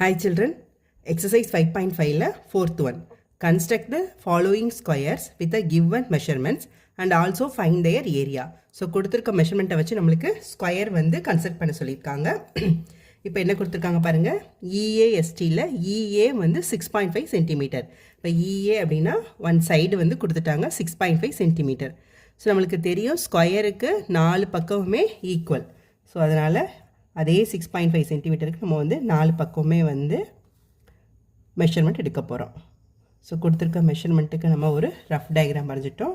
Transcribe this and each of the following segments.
Hi children, exercise 5.5 fourth one. Construct the following squares with the given measurements and also find their area. So கொடுத்திருக்க measurement வச்சு நம்மளுக்கு square வந்து construct பண்ண சொல்லியிருக்காங்க. இப்போ என்ன கொடுத்திருக்காங்க பாருங்க, EASTல EA வந்து 6.5 சென்டிமீட்டர். இப்போ EA அப்படின்னா ஒன் சைடு வந்து கொடுத்துட்டாங்க 6.5 சென்டிமீட்டர். ஸோ நம்மளுக்கு தெரியும் ஸ்கொயருக்கு 4 பக்கமுமே ஈக்குவல். ஸோ அதனால் அதே 6.5 சென்டிமீட்டருக்கு நம்ம வந்து 4 பக்கமே வந்து மெஷர்மெண்ட் எடுக்க போகிறோம். ஸோ கொடுத்துருக்க மெஷர்மெண்ட்டுக்கு நம்ம ஒரு ரஃப் டயக்ராம் வரைஞ்சிட்டோம்.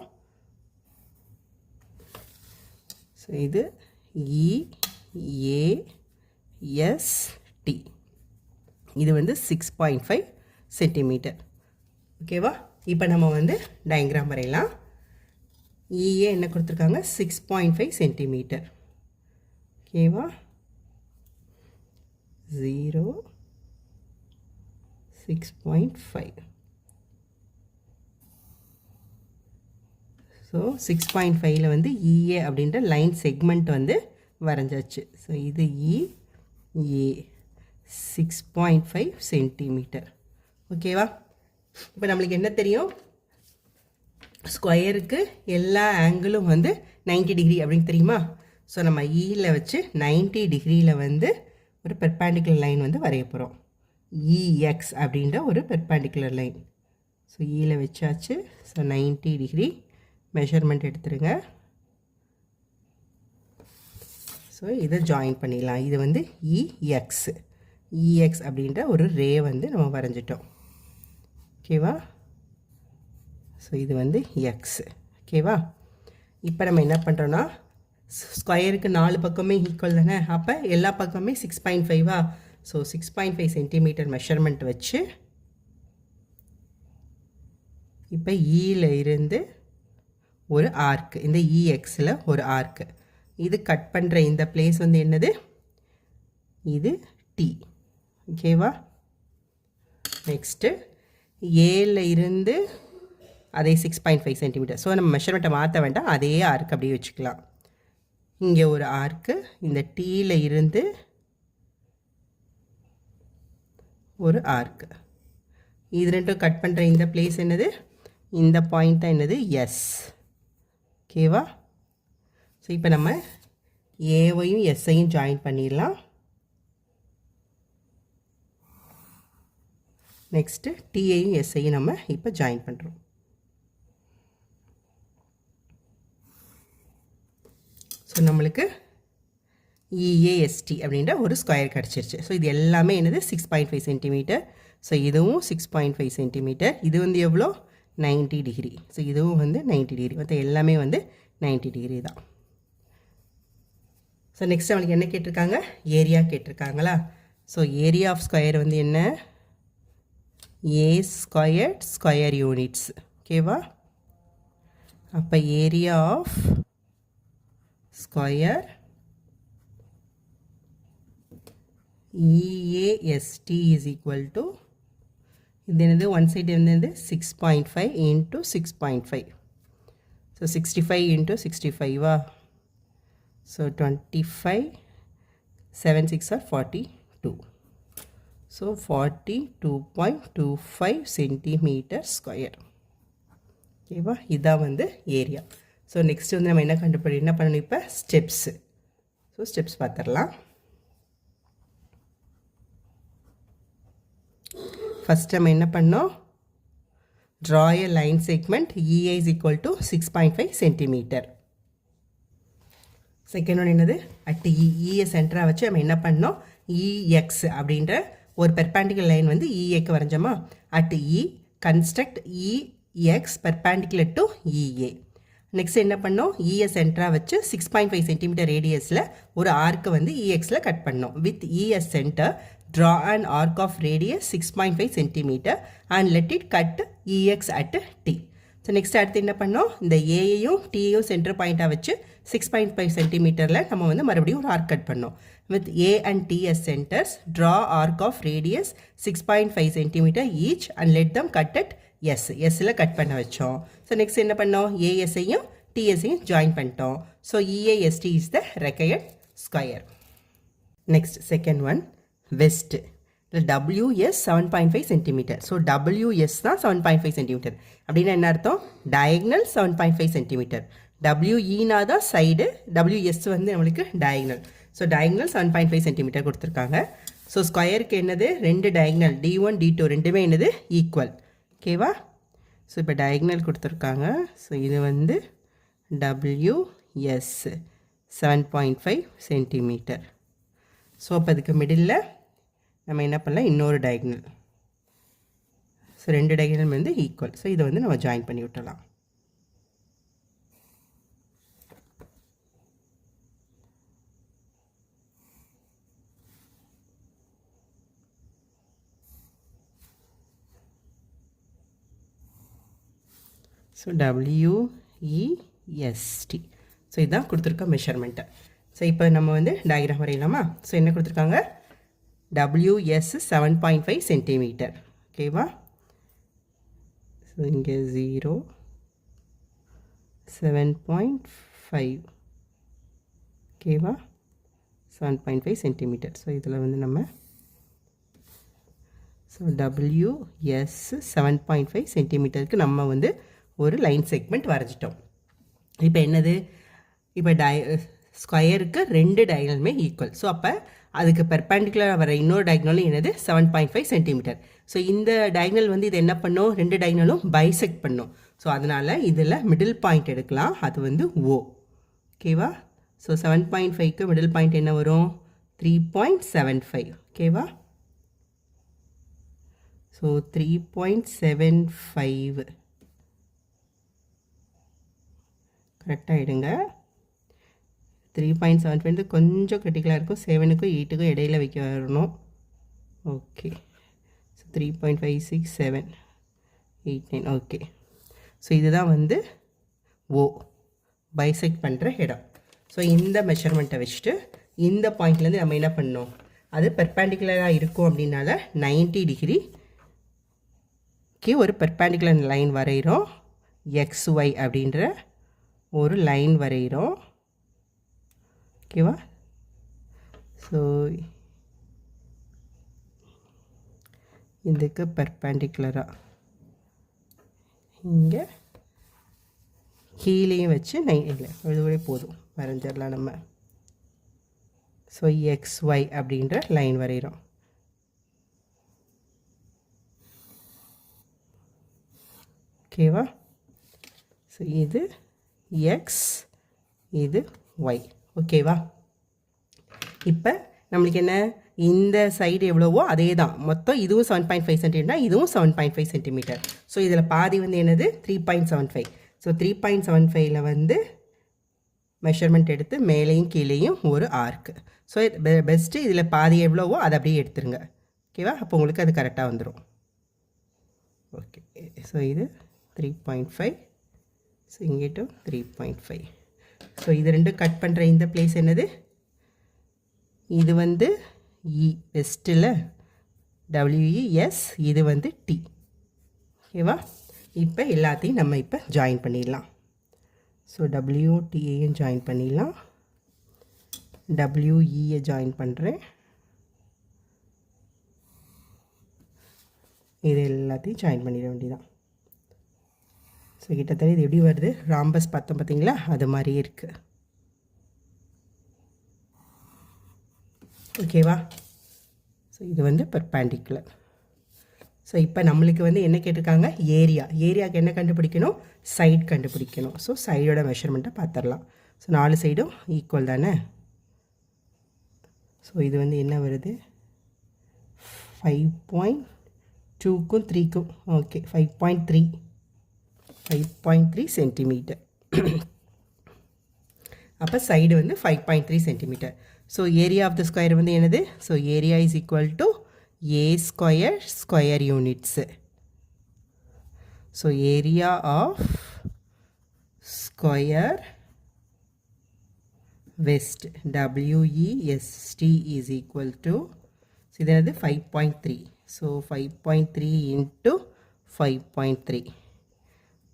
ஸோ இது EAST, இது வந்து 6.5 சென்டிமீட்டர். ஓகேவா? இப்போ நம்ம வந்து டயக்ராம் வரையலாம். EA என்ன கொடுத்துருக்காங்க, 6.5 சென்டிமீட்டர். ஓகேவா? 0 6.5. ஸோ 6.5ல வந்து EA அப்படின்ற லைன் செக்மெண்ட் வந்து வரைஞ்சாச்சு. ஸோ இது EA 6.5 சென்டிமீட்டர். ஓகேவா? இப்போ நம்மளுக்கு என்ன தெரியும், ஸ்கொயருக்கு எல்லா ஆங்கிளும் வந்து 90 டிகிரி அப்படின்னு தெரியுமா? ஸோ நம்ம ஈயில் வச்சு 90 டிகிரியில் வந்து ஒரு பெர்பெண்டிகுலர் லைன் வந்து வரைய போகிறோம். EX அப்படின்ற ஒரு பெர்பெண்டிகுலர் லைன். ஸோ ஈயில் வச்சாச்சு. ஸோ 90 டிகிரி மெஷர்மெண்ட் எடுத்துருங்க. ஸோ இதை ஜாயின் பண்ணிடலாம். இது வந்து EX அப்படின்ற ஒரு ரே வந்து நம்ம வரைஞ்சிட்டோம். ஓகேவா? ஸோ இது வந்து எக்ஸ். ஓகேவா? இப்போ நம்ம என்ன பண்ணுறோன்னா, ஸ்கொயருக்கு 4 பக்கமே ஈக்குவல் தானே, அப்போ எல்லா பக்கமே 6.5வா? ஸோ 6.5 சென்டிமீட்டர் மெஷர்மெண்ட் வச்சு இப்போ ஈயில் இருந்து ஒரு ஆர்க்கு, இந்த EXல ஒரு ஆர்க்கு, இது கட் பண்ணுற இந்த பிளேஸ் வந்து என்னது, இது T. ஓகேவா? நெக்ஸ்ட்டு ஏல இருந்து அதே 6.5 சென்டிமீட்டர். ஸோ நம்ம மெஷர்மெண்ட்டை மாற்ற வேண்டாம், அதே ஆர்க்கு அப்படியே வச்சுக்கலாம். இங்கே ஒரு ஆர்க்கு, இந்த டீல இருந்து ஒரு ஆர்க்கு, இது ரெண்டும் கட் பண்ணுற இந்த பிளேஸ் என்னது, இந்த பாயிண்ட் தான் என்னது, எஸ். ஓகேவா? ஸோ இப்போ நம்ம ஏவையும் எஸ்ஸையும் ஜாயின் பண்ணிடலாம். நெக்ஸ்ட்டு டியையும் எஸ்ஐயும் நம்ம இப்போ ஜாயின் பண்ணுறோம். ஸோ நம்மளுக்கு EAST அப்படின்ற ஒரு ஸ்கொயர் கிடச்சிருச்சு. ஸோ இது எல்லாமே என்னது, 6.5 சென்டிமீட்டர். ஸோ இதுவும் 6.5 சென்டிமீட்டர். இது வந்து எவ்வளோ, 90 டிகிரி. ஸோ இதுவும் வந்து 90 டிகிரி. மற்ற எல்லாமே வந்து 90 டிகிரி தான். ஸோ நெக்ஸ்ட் நம்மளுக்கு என்ன கேட்டிருக்காங்க, ஏரியா கேட்டிருக்காங்களா? ஸோ ஏரியா ஆஃப் ஸ்கொயர் வந்து என்ன, A ஸ்கொயர் ஸ்கொயர் யூனிட்ஸ். ஓகேவா? அப்போ area of square EAST is equal to, இது என்னது, ஒன் சைடு என்னது 6.5 into 6.5. ஸோ 65 into 65வா? So 25 7 6 are 42. So 42.25 centimetre square. ஓகேவா? இதான் வந்து ஏரியா. ஸோ நெக்ஸ்ட் வந்து நம்ம என்ன பண்ணணும், இப்போ ஸ்டெப்ஸு. ஸோ ஸ்டெப்ஸ் பார்த்துடலாம். ஃபஸ்ட் நம்ம என்ன பண்ணோம், draw a line segment EA is equal to 6.5 centimetre. Second ஒன்று என்னது, அட் EA சென்டராக வச்சு நம்ம என்ன பண்ணோம், EX அப்படின்ற ஒரு பெர்பெண்டிகுலர் லைன் வந்து EAக்கு வரைஞ்சோமா, at E construct EX perpendicular to EA. Next என்ன பண்ணோம், ES சென்டராக வச்சு 6.5 சென்டிமீட்டர் ரேடியஸில் ஒரு ஆர்க்கு வந்து EXல கட் பண்ணோம். With ES centre draw and arc of radius 6.5 centimetre and let it cut EX at T. So next அடுத்து என்ன பண்ணோம், இந்த ஏயையும் டியையும் சென்டர் பாயிண்ட்டாக வச்சு 6.5 சென்டிமீட்டரில் நம்ம வந்து மறுபடியும் ஒரு ஆர்க் கட் பண்ணோம். With A and TS centers draw arc of radius 6.5 centimeter each and let them cut at S. Sல கட் பண்ண வச்சோம். ஸோ நெக்ஸ்ட் என்ன பண்ணோம், ASஐயும் TSஐயும் ஜாயின் பண்ணிட்டோம். So EAST is the required square. Next second one, west. WS 7.5 centimetre. So WS தான் 7.5 centimetre. அப்படின்னா என்ன அர்த்தம்? Diagonal 7.5 centimetre. WEனா தான் சைடு, WS வந்து நம்மளுக்கு டயக்னல். ஸோ டயக்னல் 7.5 சென்டிமீட்டர் கொடுத்துருக்காங்க. ஸோ ஸ்கொயருக்கு என்னது? ரெண்டு டயக்னல் D1 D2 ரெண்டுமே என்னது? ஈக்குவல். ஓகேவா? ஸோ இப்போ டயக்னல் கொடுத்துருக்காங்க. ஸோ இது வந்து WS 7.5 சென்டிமீட்டர். ஸோ அப்போ அதுக்கு மிடில் நம்ம என்ன பண்ணலாம்? இன்னொரு டயக்னல். ஸோ ரெண்டு டயக்னல் வந்து ஈக்குவல். ஸோ இதை வந்து நம்ம ஜாயின் பண்ணி விட்டுடலாம். So WEST. ஸோ இதுதான் கொடுத்துருக்க மெஷர்மெண்ட்டு. ஸோ இப்போ நம்ம வந்து டயக்ராம் வரையலாமா? ஸோ என்ன கொடுத்துருக்காங்க? WS 7.5 centimetre. ஓகேவா? ஸோ இங்கே 0 7.5. ஓகேவா? 7.5 சென்டிமீட்டர். ஸோ இதில் வந்து நம்ம ஸோ WS 7.5 சென்டிமீட்டருக்கு நம்ம வந்து ஒரு லைன் செக்மெண்ட் வரைஞ்சிட்டோம். இப்போ என்னது? இப்போ ஸ்கொயருக்கு ரெண்டு டயக்னலுமே ஈக்குவல். ஸோ அப்போ அதுக்கு பெர்பெண்டிகுலராக வர இன்னொரு டயக்னலும் என்னது? 7.5 சென்டிமீட்டர். ஸோ இந்த டயக்னல் வந்து இது என்ன பண்ணும்? ரெண்டு டயக்னலும் பைசெக்ட் பண்ணும். ஸோ அதனால் இதில் மிடில் பாயிண்ட் எடுக்கலாம். அது வந்து O. ஓகேவா? ஸோ 7.5க்கு மிடில் பாயிண்ட் என்ன வரும்? 3.75. ஓகேவா? ஸோ 3.75 கரெக்டாக எடுங்க. 3.75 கொஞ்சம் கிரிட்டிக்கலாக இருக்கும். 7க்கும் 8க்கும் இடையில வைக்க வரணும். ஓகே. ஸோ 3.56 7 8 9. ஓகே. ஸோ இதுதான் வந்து O பைசெக்ட் பண்ணுற இடம். ஸோ இந்த மெஷர்மெண்ட்டை வச்சுட்டு இந்த பாயிண்ட்லேருந்து நம்ம என்ன பண்ணோம்? அது பெர்பெண்டிகுலராக இருக்கும். அப்படின்னால 90 டிகிரிக்கு ஒரு பெர்பெண்டிகுலர் லைன் வரைகிறோம். XY அப்படின்ற ஒரு லைன் வரைகிறோம். ஓகேவா? ஸோ இதுக்கு பெர்பெண்டிகுலராக இங்கே கீழேயும் வச்சு இல்லை இதுவே போதும் வரைஞ்சிடலாம் நம்ம. ஸோ XY அப்படின்ற லைன் வரைகிறோம். ஓகேவா? ஸோ இது X, இது Y. ஓகேவா? இப்போ நம்மளுக்கு என்ன? இந்த சைடு எவ்வளவோ அதே தான் மொத்தம். இதுவும் 7.5 சென்டிமீட்டர், இதுவும் 7.5 சென்டிமீட்டர். ஸோ இதில் பாதி வந்து என்னது? 3.75. ஸோ 3.75ல் வந்து மெஷர்மெண்ட் எடுத்து மேலேயும் கீழேயும் ஒரு ஆர்க்கு. ஸோ பெஸ்ட்டு இதில் பாதி எவ்வளவோ அதை அப்படியே எடுத்துருங்க. ஓகேவா? அப்போ உங்களுக்கு அது கரெக்டாக வந்துடும். ஓகே. ஸோ இது 3.5. ஸோ இங்கிட்டும் 3.5. ஸோ இது ரெண்டும் கட் பண்ணுற இந்த பிளேஸ் என்னது? இது வந்து E வெஸ்ட்டில் WES, இது வந்து T. ஓகேவா? இப்போ எல்லாத்தையும் நம்ம இப்போ ஜாயின் பண்ணிடலாம். ஸோ WTயையும் ஜாயின் பண்ணிடலாம். WEயை ஜாயின் பண்ணுறேன். இது எல்லாத்தையும் ஜாயின் பண்ணிட வேண்டியதான். ஸோ கிட்டத்தட்ட இது எப்படி வருது? ராம்பஸ் பார்த்தோம் பார்த்தீங்களா? அது மாதிரியே இருக்குது. ஓகேவா? ஸோ இது வந்து பெர்பெண்டிகுலர். ஸோ இப்போ நம்மளுக்கு வந்து என்ன கேட்டிருக்காங்க? ஏரியாவுக்கு என்ன கண்டுபிடிக்கணும்? சைட் கண்டுபிடிக்கணும். ஸோ சைடோட மெஷர்மெண்ட்டை பார்த்துடலாம். ஸோ 4 சைடும் ஈக்குவல் தானே? ஸோ இது வந்து என்ன வருது? 5.2க்கும் 3க்கும் ஓகே 5.3 சென்டிமீட்டர். அப்போ சைடு வந்து 5.3 centimetre. So area of the square வந்து என்னது? So area is equal to A square units. So area of square west WEST is equal to, இது என்னது? 5.3. So 5.3 into 5.3.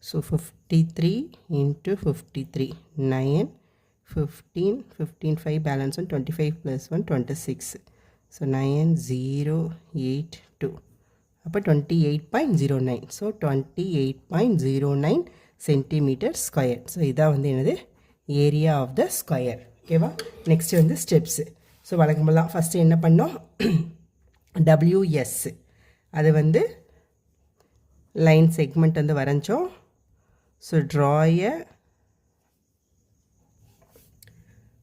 So 53 into 53 9 15 15 5 balance 1 25 + 1 26. So 9082 அப்போ 28.09. So 28.09 centimetre square. So இதான் வந்து என்னது area of the square. ஓகேவா? Next வந்து steps. So வழக்கமெல்லாம் first என்ன பண்ணோம், டபிள்யூஎஸ் அது வந்து லைன் செக்மெண்ட் வந்து வரைஞ்சோம். ஸோ ட்ராய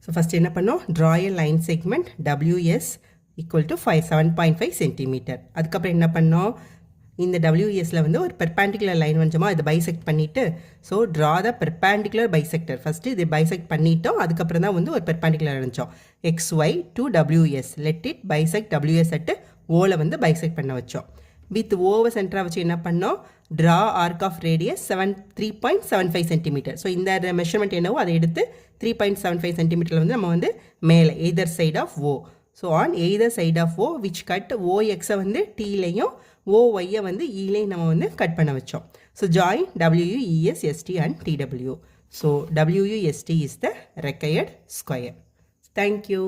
ஸோ ஃபஸ்ட் என்ன பண்ணோம், draw line segment WS equal to 7.5 centimetre. அதுக்கப்புறம் என்ன பண்ணோம், இந்த டபிள்யூஎஸில் வந்து ஒரு பெர்பேண்டிகுலர் லைன் வரைஞ்சோமா, இதை பைசெக்ட் பண்ணிவிட்டு so draw the perpendicular bisector. First இதை பைசெக்ட் பண்ணிட்டோம், அதுக்கப்புறம் தான் வந்து ஒரு பெர்பேண்டிகுலர் வரைஞ்சோம். XY to WS let it bisect WS at ஓவில் வந்து பைசெக்ட் பண்ண வச்சோம். வித் ஓவை சென்டராக வச்சு என்ன பண்ணோம், draw arc of radius 3.75 centimetre. So இந்த மெஷர்மெண்ட் என்னவோ அதை எடுத்து 3.75 சென்டிமீட்டரில் வந்து நம்ம வந்து மேலே either side of O. So on either side of O which cut OXை வந்து Tலையும் OYயை வந்து Eலையும் நம்ம வந்து கட் பண்ண வச்சோம். So join WUES ST and TW. So WUST is the required square. Thank you.